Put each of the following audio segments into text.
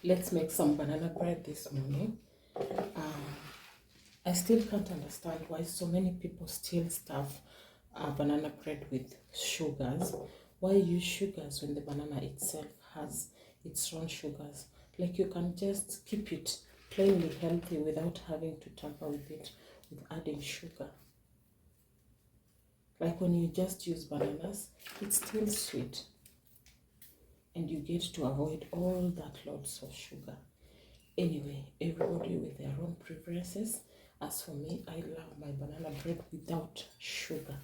Let's make some banana bread this morning. I still can't understand why so many people still stuff banana bread with sugars. Why use sugars when the banana itself has its own sugars? Like, you can just keep it plainly healthy without having to tamper with it with adding sugar. Like, when you just use bananas, it's still sweet, and you get to avoid all that loads of sugar. Anyway, everybody with their own preferences. As for me, I love my banana bread without sugar.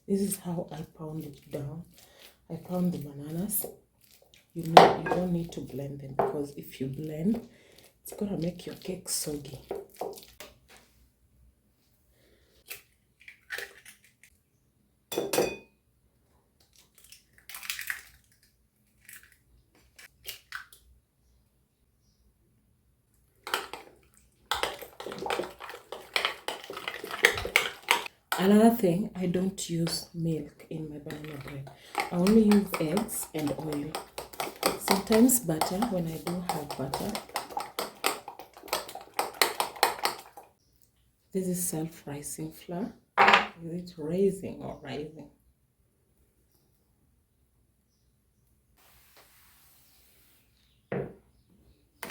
This is how I pound it down. I pound the bananas. You don't need to blend them, because if you blend, it's gonna make your cake soggy. Another thing, I don't use milk in my banana bread. I only use eggs and oil. Sometimes butter when I do have butter. This is self-rising flour. Is it rising or rising?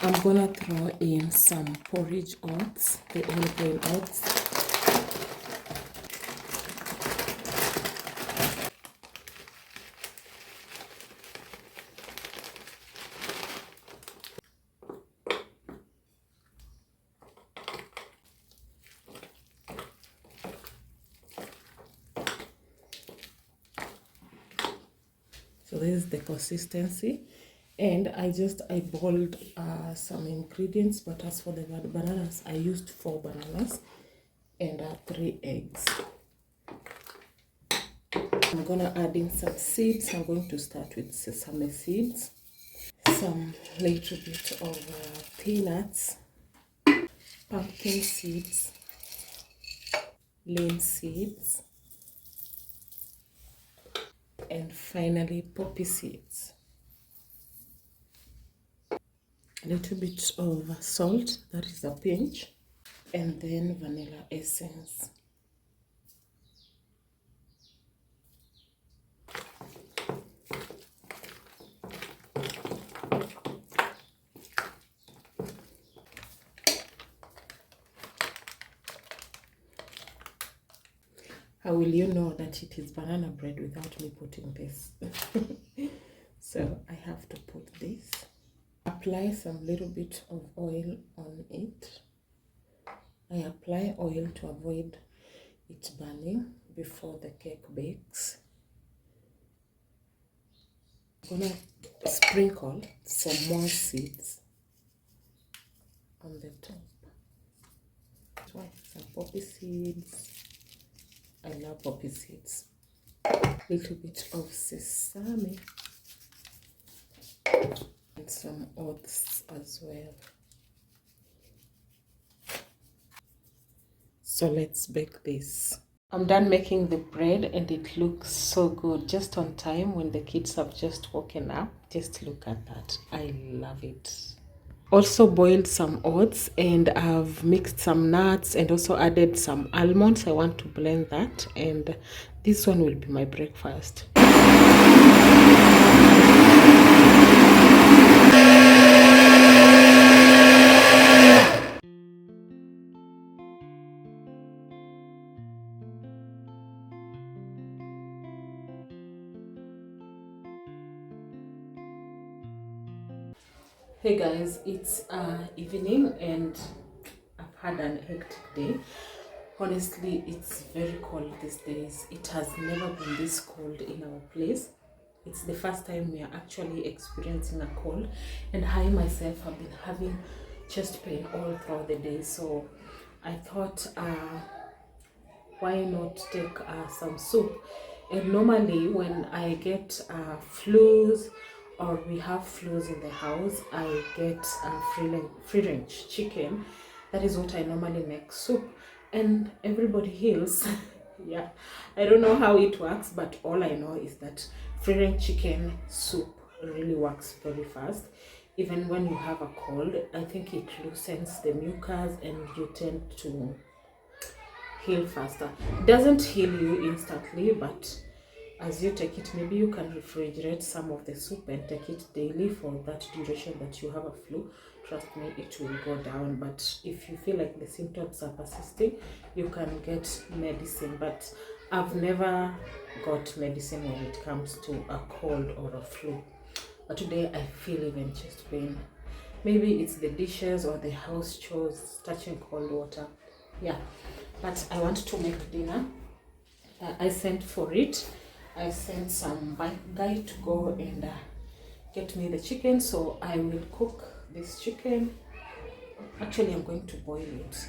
I'm gonna throw in some porridge oats, the whole grain oats. So this is the consistency, and I boiled some ingredients. But as for the bananas, I used 4 bananas and 3 eggs. I'm gonna add in some seeds. I'm going to start with sesame seeds, some little bit of peanuts, pumpkin seeds, linseed seeds, and finally poppy seeds. A little bit of salt, that is a pinch, and then vanilla essence. How will you know that it is banana bread without me putting this? So I have to put this. Apply some little bit of oil on it. I apply oil to avoid it burning before the cake bakes. I'm gonna sprinkle some more seeds on the top. Some poppy seeds. I love poppy seeds. Little bit of sesame and some oats as well. So let's bake this. I'm done making the bread, and it looks so good, just on time when the kids have just woken up. Just look at that. I love it. Also boiled some oats, and I've mixed some nuts and also added some almonds. I want to blend that, and this one will be my breakfast. Hey guys, it's evening, and I've had an hectic day. Honestly, it's very cold these days. It has never been this cold in our place. It's the first time we are actually experiencing a cold, and I myself have been having chest pain all throughout the day. So I thought, why not take some soup? And normally when I get flus, or we have flus in the house, I get free range chicken. That is what I normally make soup, and everybody heals. Yeah, I don't know how it works, but all I know is that free range chicken soup really works very fast. Even when you have a cold, I think it loosens the mucus and you tend to heal faster. It doesn't heal you instantly, but as you take it, maybe you can refrigerate some of the soup and take it daily for that duration that you have a flu. Trust me, it will go down. But if you feel like the symptoms are persisting, you can get medicine. But I've never got medicine when it comes to a cold or a flu. But today I feel even chest pain. Maybe it's the dishes or the house chores, touching cold water. Yeah, but I want to make dinner. I sent for it. I sent some guy to go and get me the chicken, so I will cook this chicken. Actually, I'm going to boil it.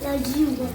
Najua.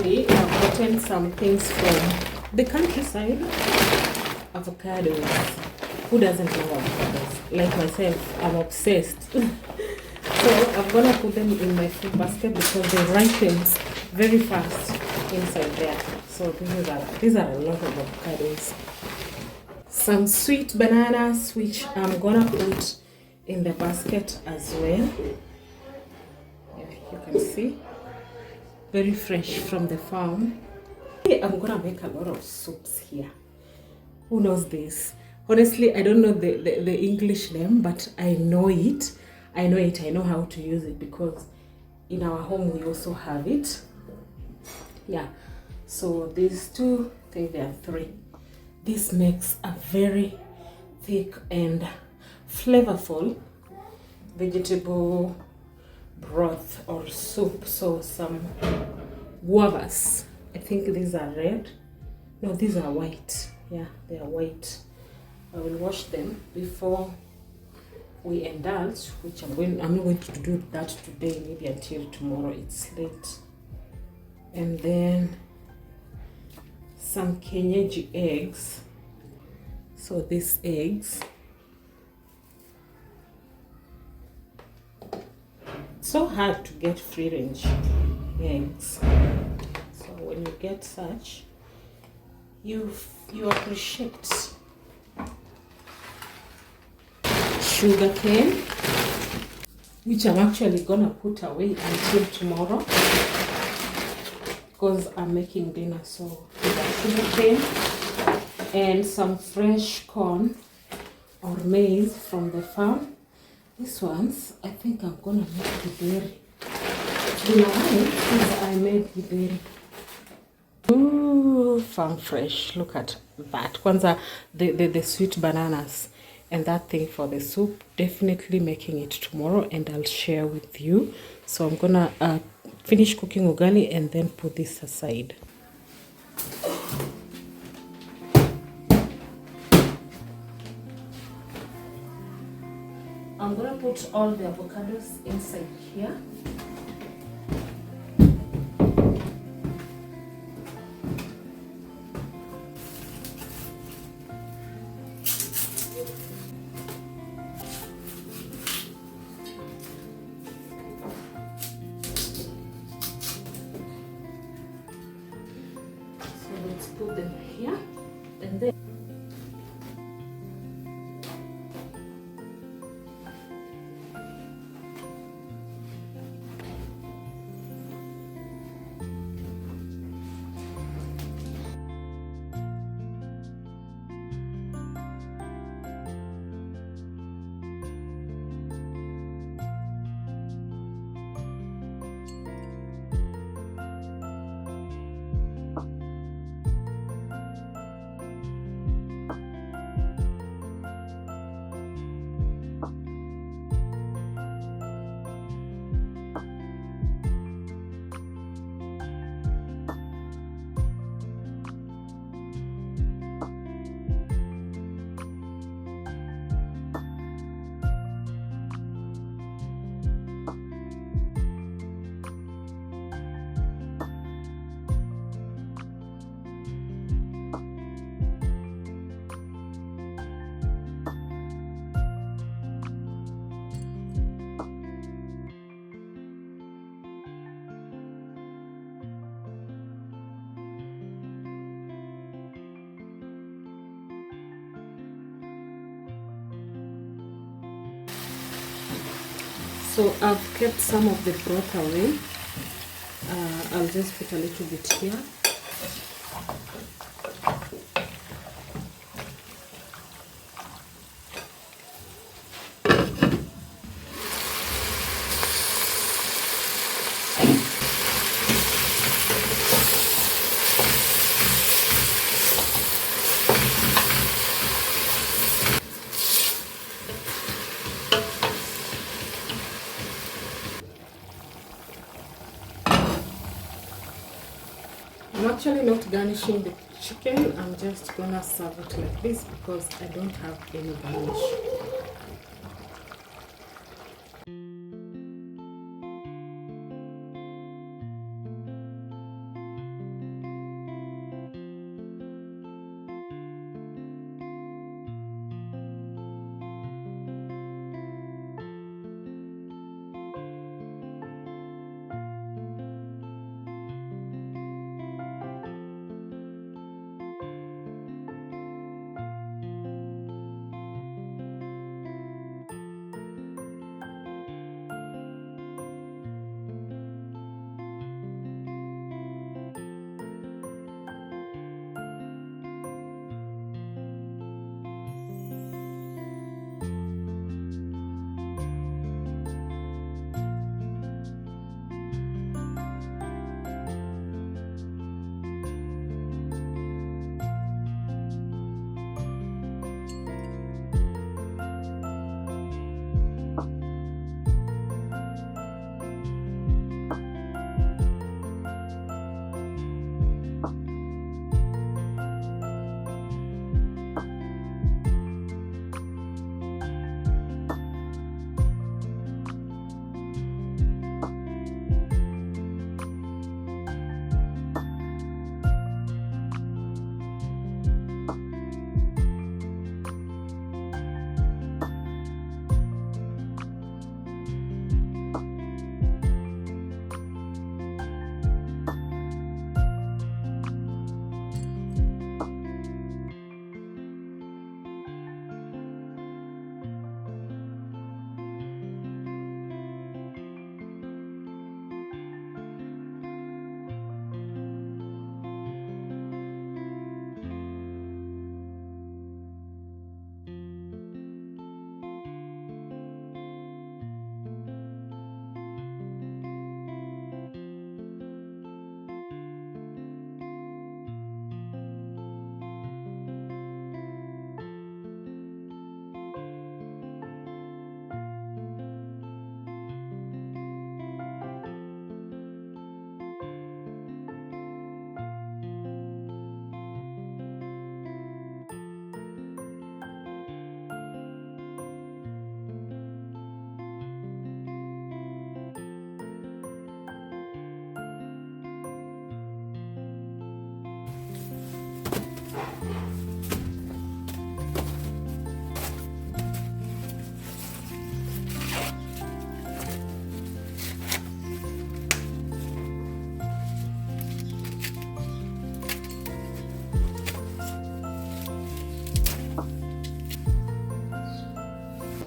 actually I've gotten some things from the countryside. Avocados. Who doesn't love avocados? Like myself, I'm obsessed. So I'm gonna put them in my fruit basket because they ripen very fast inside there. So these are a lot of avocados. Some sweet bananas which I'm gonna put in the basket as well. Yeah, you can see, very fresh from the farm. I'm gonna make a lot of soups here. Who knows this? Honestly, I don't know the English name, but I know it. I know how to use it because in our home we also have it. Yeah, so these two, I think there are three. This makes a very thick and flavorful vegetable broth or soup. So some guavas. I think these are red. No, these are white. Yeah, they are white. I will wash them before we indulge, which I'm not going to do that today, maybe until tomorrow. It's late. And then some kienyeji eggs. So these eggs, so hard to get free range eggs. So when you get such, you appreciate. Sugar cane, which I'm actually gonna put away until tomorrow because I'm making dinner. So sugar cane and some fresh corn or maize from the farm. These ones I think I'm gonna make githeri. I made githeri. Ooh, farm fresh. Look at that. Kwanza the sweet bananas and that thing for the soup. Definitely making it tomorrow and I'll share with you. So I'm gonna finish cooking ugali and then put this aside. I'm gonna put all the avocados inside here. Let's put them here and then so I've kept some of the broth away. I'll just put a little bit here. I'm actually not garnishing the chicken. I'm just gonna serve it like this because I don't have any garnish.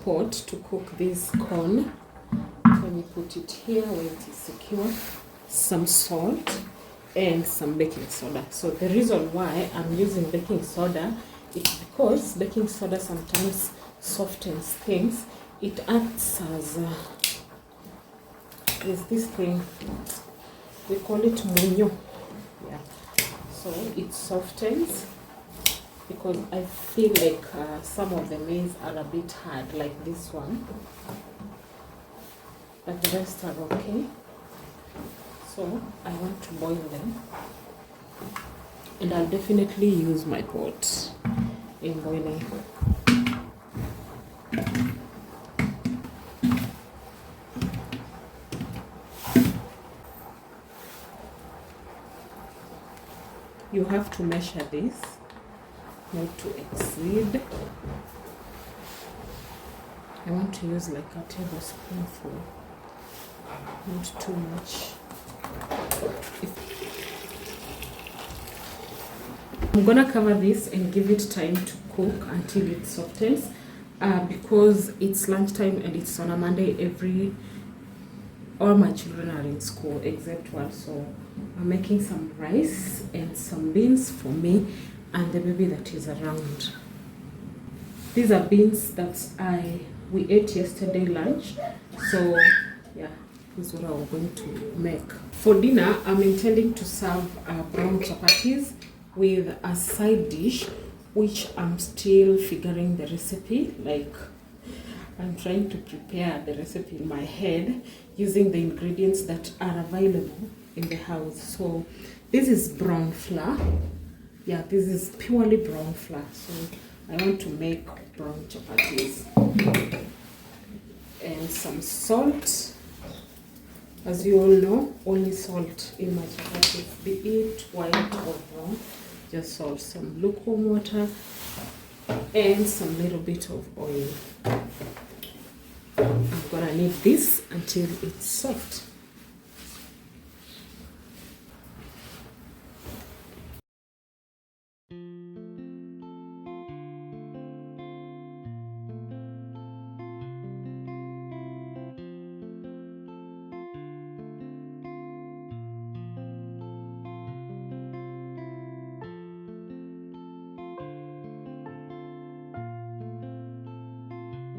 pot to cook this corn. Let me put it here where it is secure. Some salt and some baking soda. So the reason why I'm using baking soda is because baking soda sometimes softens things. It acts as there's this thing, we call it munyo. Yeah. So it softens, because I feel like some of the maize are a bit hard, like this one, but the rest are okay. So I want to boil them, and I'll definitely use my pot in boiling. You have to measure this, not to exceed. I want to use like a tablespoonful, not too much. I'm gonna cover this and give it time to cook until it softens, because it's lunchtime and it's on a Monday. All my children are in school except one, so I'm making some rice and some beans for me and the baby that is around. These are beans that we ate yesterday lunch, so yeah, this is what I'm going to make. For dinner, I'm intending to serve brown chapatis with a side dish, which I'm still figuring the recipe. Like, I'm trying to prepare the recipe in my head using the ingredients that are available in the house. So this is brown flour. Yeah, this is purely brown flour. So I want to make brown chapatis. And some salt. As you all know, only salt in my chapatis, be it white or brown. Just salt, some lukewarm water, and some little bit of oil. I'm gonna knead this until it's soft.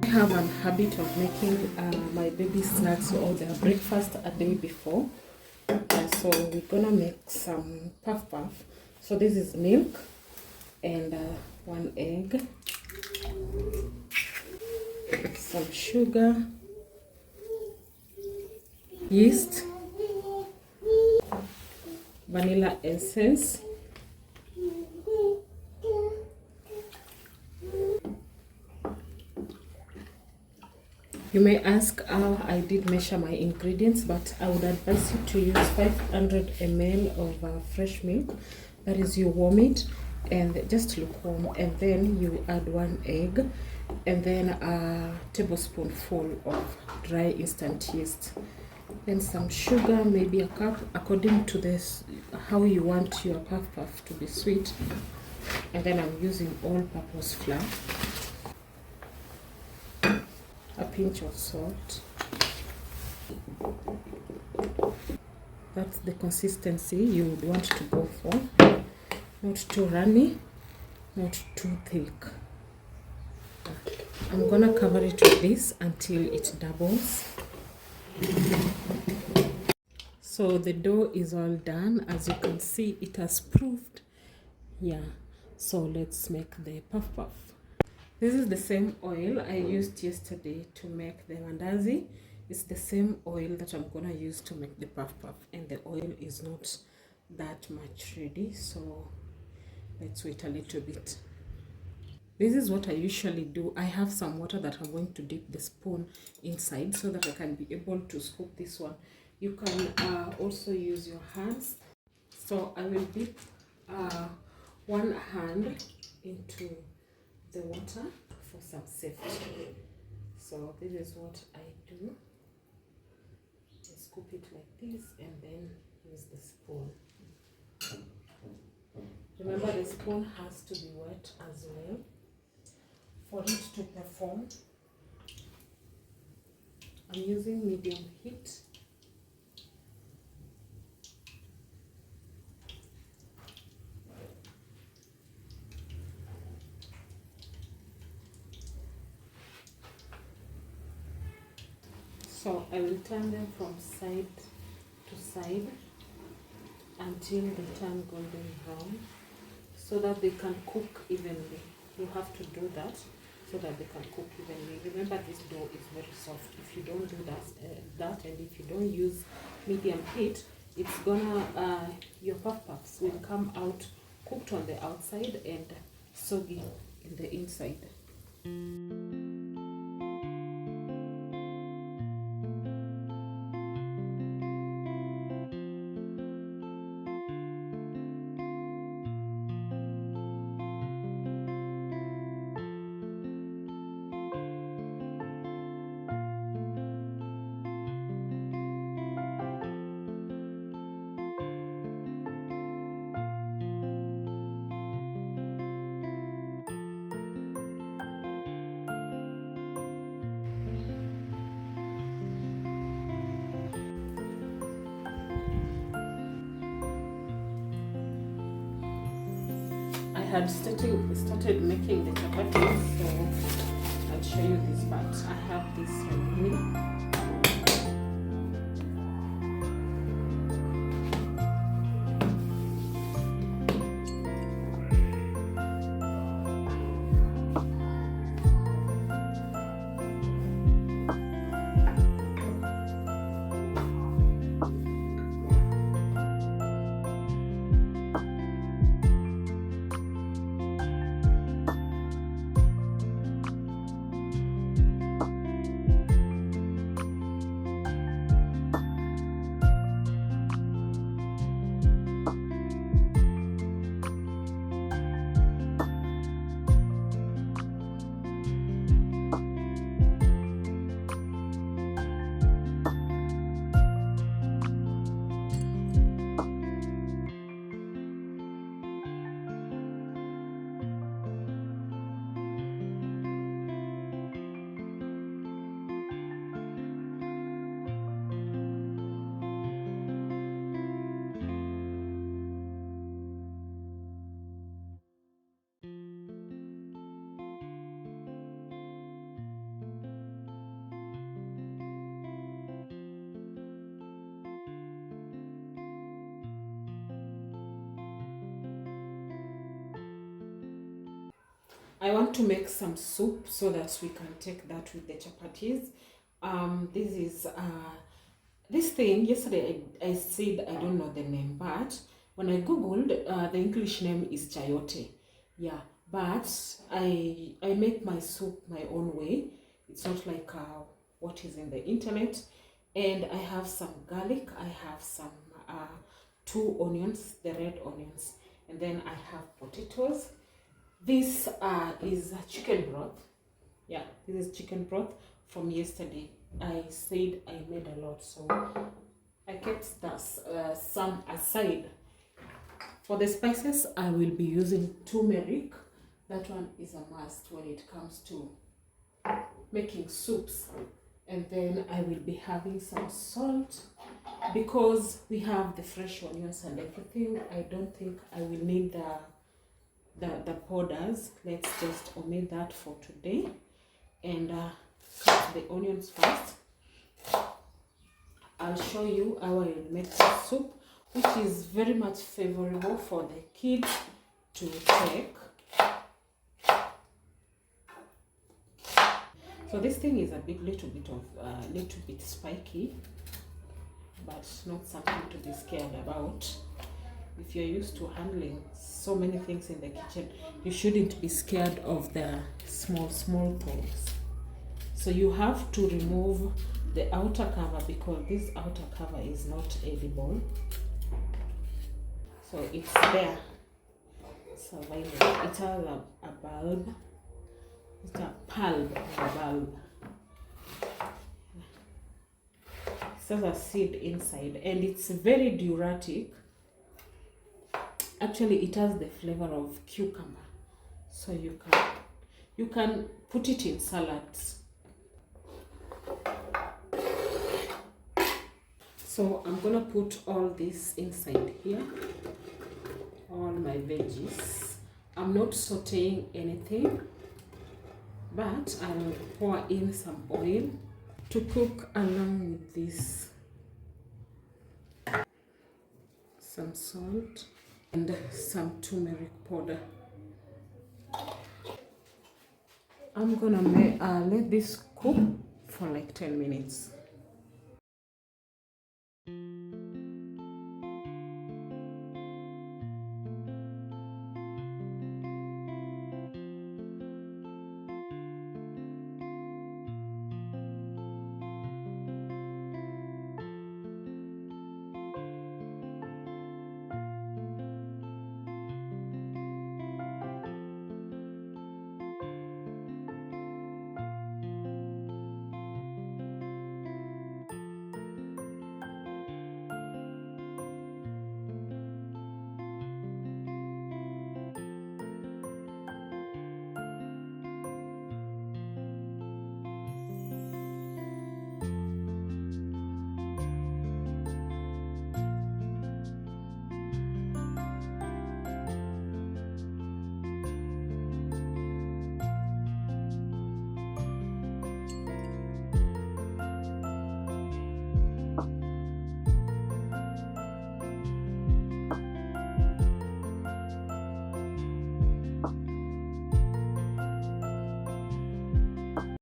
I have a habit of making my baby snacks or their breakfast a day before. So we're gonna make some puff puff. So this is milk and 1 egg, some sugar, yeast, vanilla essence, you may ask how I did measure my ingredients, but I would advise you to use 500 ml of fresh milk. That is, you warm it and just lukewarm, and then you add 1 egg and then a tablespoonful of dry instant yeast, then some sugar, maybe a cup, according to this how you want your puff puff to be sweet. And then I'm using all-purpose flour, a pinch of salt. That's the consistency you would want to go for. Not too runny, not too thick. I'm gonna cover it with this until it doubles. So the dough is all done. As you can see, it has proofed. Yeah, so let's make the puff puff. This is the same oil I used yesterday to make the mandazi. It's the same oil that I'm gonna use to make the puff puff, and the oil is not that much ready, so let's wait a little bit. This is what I usually do. I have some water that I'm going to dip the spoon inside so that I can be able to scoop this one. You can also use your hands. So I will dip one hand into the water for some safety. So this is what I do. I scoop it like this and then use the spoon. Remember, the spoon has to be wet as well for it to perform. I'm using medium heat. So I will turn them from side to side until they turn golden brown, so that they can cook evenly. You have to do that so that they can cook evenly. Remember, this dough is very soft. If you don't do that and if you don't use medium heat, it's gonna your puffs will come out cooked on the outside and soggy in the inside. I had started making the chapatis, so I'll show you this part. I have this right here. I want to make some soup so that we can take that with the chapatis. This is this thing. Yesterday I said I don't know the name, but when I googled, the English name is Chayote. Yeah, but I make my soup my own way. It's not like what is in the internet. And I have some garlic. I have some 2 onions, the red onions, and then I have potatoes. This is chicken broth. Yeah, this is chicken broth from yesterday. I said I made a lot, so I kept that, some aside. For the spices, I will be using turmeric. That one is a must when it comes to making soups. And then I will be having some salt, because we have the fresh onions and everything. I don't think I will need the powders. Let's just omit that for today and cut the onions first. I'll show you how I will make the soup, which is very much favorable for the kids to take. So this thing is a little bit spiky, but not something to be scared about. If you're used to handling so many things in the kitchen, you shouldn't be scared of the small things. So you have to remove the outer cover, because this outer cover is not edible. So it's there surviving. It has a bulb. It's a pulp of a bulb. It has a seed inside, and it's very diuretic. Actually, it has the flavor of cucumber, so you can put it in salads. So I'm gonna put all this inside here, all my veggies. I'm not sauteing anything, but I will pour in some oil to cook along with this. Some salt and some turmeric powder. I'm gonna let this cook for like 10 minutes.